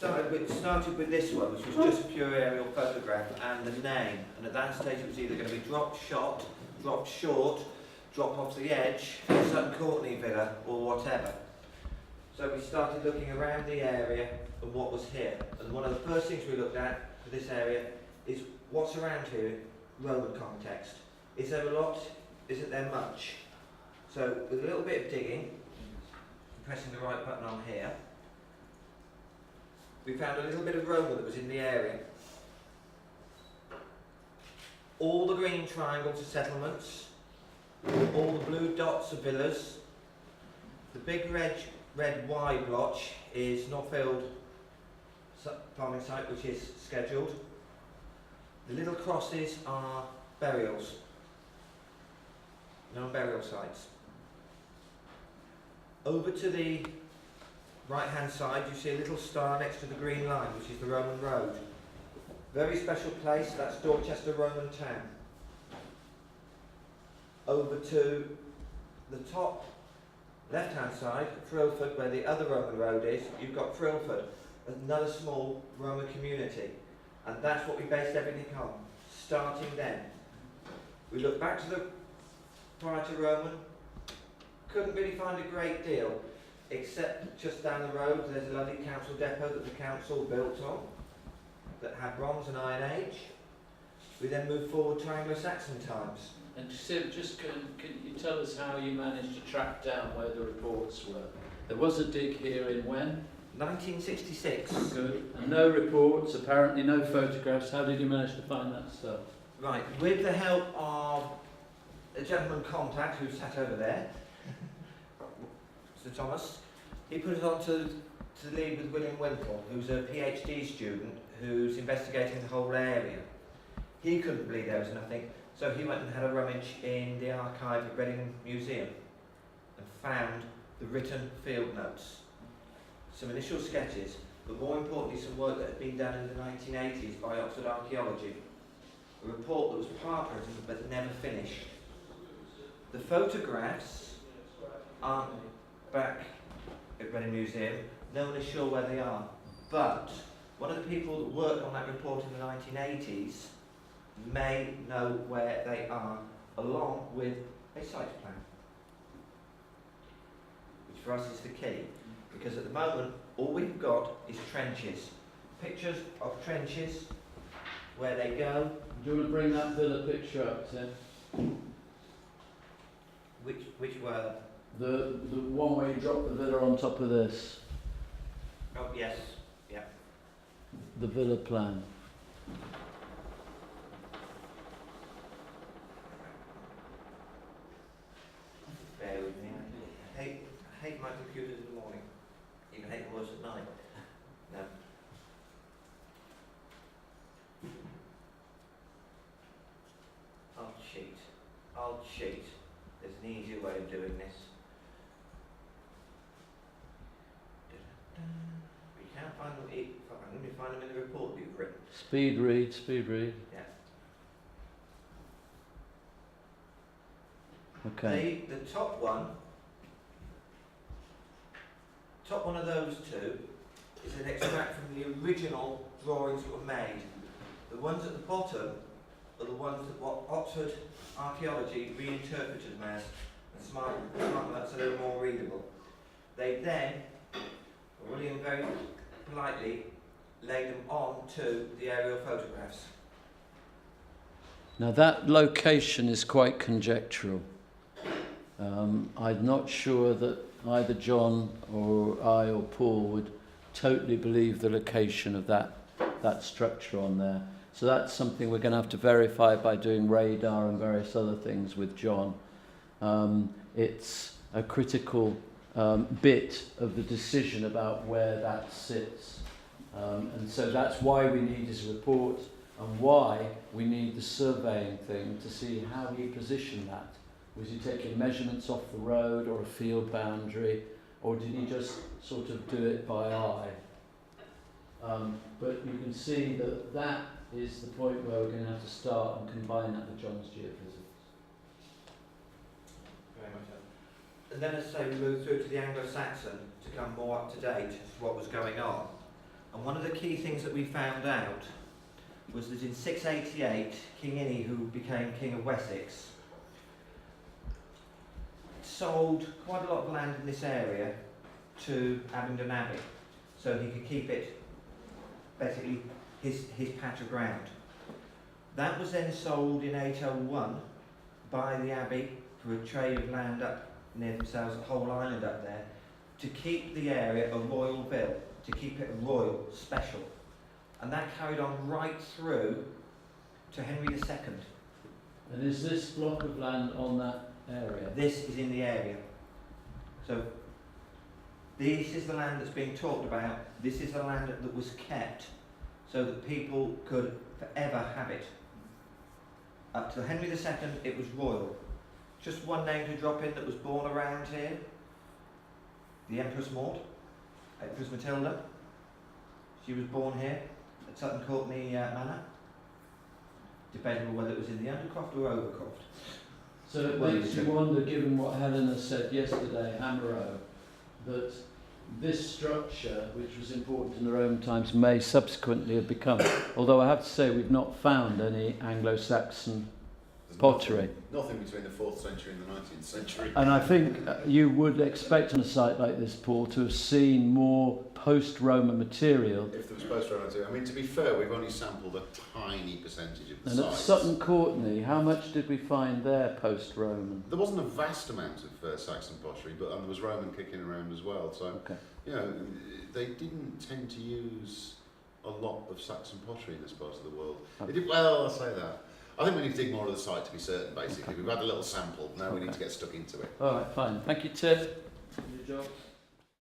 started with this one, which was just a pure aerial photograph, and the name. And at that stage, it was either going to be dropped short, drop off the edge, Sutton Courtenay Villa, or whatever. So we started looking around the area and what was here. And one of the first things we looked at for this area is what's around here in Roman context. Is there a lot? Isn't there much? So with a little bit of digging, pressing the right button on here, we found a little bit of Roman that was in the area. All the green triangles are settlements, all the blue dots are villas, the big red Y blotch is Northfield farming site, which is scheduled. The little crosses are burials, non-burial sites. Over to the right-hand side, you see a little star next to the green line, which is the Roman road. Very special place, that's Dorchester Roman town. Over to the top left-hand side, Frilford, where the other Roman road is, you've got Frilford, another small Roman community. And that's what we based everything on, starting then. We looked back to the prior to Roman, couldn't really find a great deal, except just down the road there's a lovely council depot that the council built on, that had Bronze and Iron Age. We then moved forward to Anglo-Saxon times. And just can you tell us how you managed to track down where the reports were? There was a dig here in when? 1966. Good. And no reports, apparently no photographs. How did you manage to find that stuff? Right, with the help of a gentleman contact who sat over there, Sir Thomas, he put it on to lead with William Wimple, who's a PhD student who's investigating the whole area. He couldn't believe there was nothing, so he went and had a rummage in the archive at Reading Museum and found the written field notes, some initial sketches, but more importantly some work that had been done in the 1980s by Oxford Archaeology, a report that was part-written but never finished. The photographs aren't back at Reading Museum, no one is sure where they are, but one of the people that worked on that report in the 1980s may know where they are, along with a site plan, which for us is the key, because at the moment all we've got is trenches, pictures of trenches, where they go. Do you want to bring that villa picture up, Tim? Which were? The one where you drop the villa on top of this. Oh yes, yeah. The villa plan. Bear with me. I hate my computers in the morning. Even hate them worse at night. No. I'll cheat. There's an easier way of doing this. We can't find them. I'm going to find them in the report that you've written. Speed read. Yeah. Okay. The top one of those two is an extract from the original drawings that were made. The ones at the bottom are the ones that what Oxford Archaeology reinterpreted them as and smart so they were more readable. They then, William very politely, laid them on to the aerial photographs. Now that location is quite conjectural. I'm not sure that either John or I or Paul would totally believe the location of that structure on there. So that's something we're going to have to verify by doing radar and various other things with John. It's a critical bit of the decision about where that sits. And so that's why we need his report and why we need the surveying thing to see how he positioned that. Was he taking measurements off the road or a field boundary, or did he just sort of do it by eye? But you can see that that is the point where we're going to have to start and combine that with John's geophysics. Very much so. And then as I say, we move through to the Anglo-Saxon to come more up to date as to what was going on. And one of the key things that we found out was that in 688, King Inny, who became King of Wessex, sold quite a lot of land in this area to Abingdon Abbey, so he could keep it, basically, his patch of ground. That was then sold in 801 by the Abbey for a trade of land up near themselves, a whole island up there, to keep the area a royal ville, to keep it a royal, special. And that carried on right through to Henry II. And is this block of land on that area? This is in the area. So this is the land that's being talked about. This is the land that was kept so that people could forever have it. Up to Henry II, it was royal. Just one name to drop in that was born around here. The Empress Maud, Empress Matilda. She was born here at Sutton Courtenay Manor. Debatable whether it was in the Undercroft or Overcroft. So it makes you wonder, given what Helena said yesterday, Hamerow, that this structure, which was important in the Roman times, may subsequently have become, although I have to say we've not found any Anglo-Saxon pottery. Nothing between the 4th century and the 19th century. And I think you would expect on a site like this, Paul, to have seen more post-Roman material. If there was post-Roman material. I mean, to be fair, we've only sampled a tiny percentage of the And at sites. Sutton Courtenay, how much did we find there post-Roman? There wasn't a vast amount of Saxon pottery, but there was Roman kicking around as well. So, Okay. you know, they didn't tend to use a lot of Saxon pottery in this part of the world. Okay. Well, I'll say that. I think we need to dig more of the site to be certain, basically. Okay. We've had a little sample, now we need to get stuck into it. All right, fine. Thank you, Tim. Your job.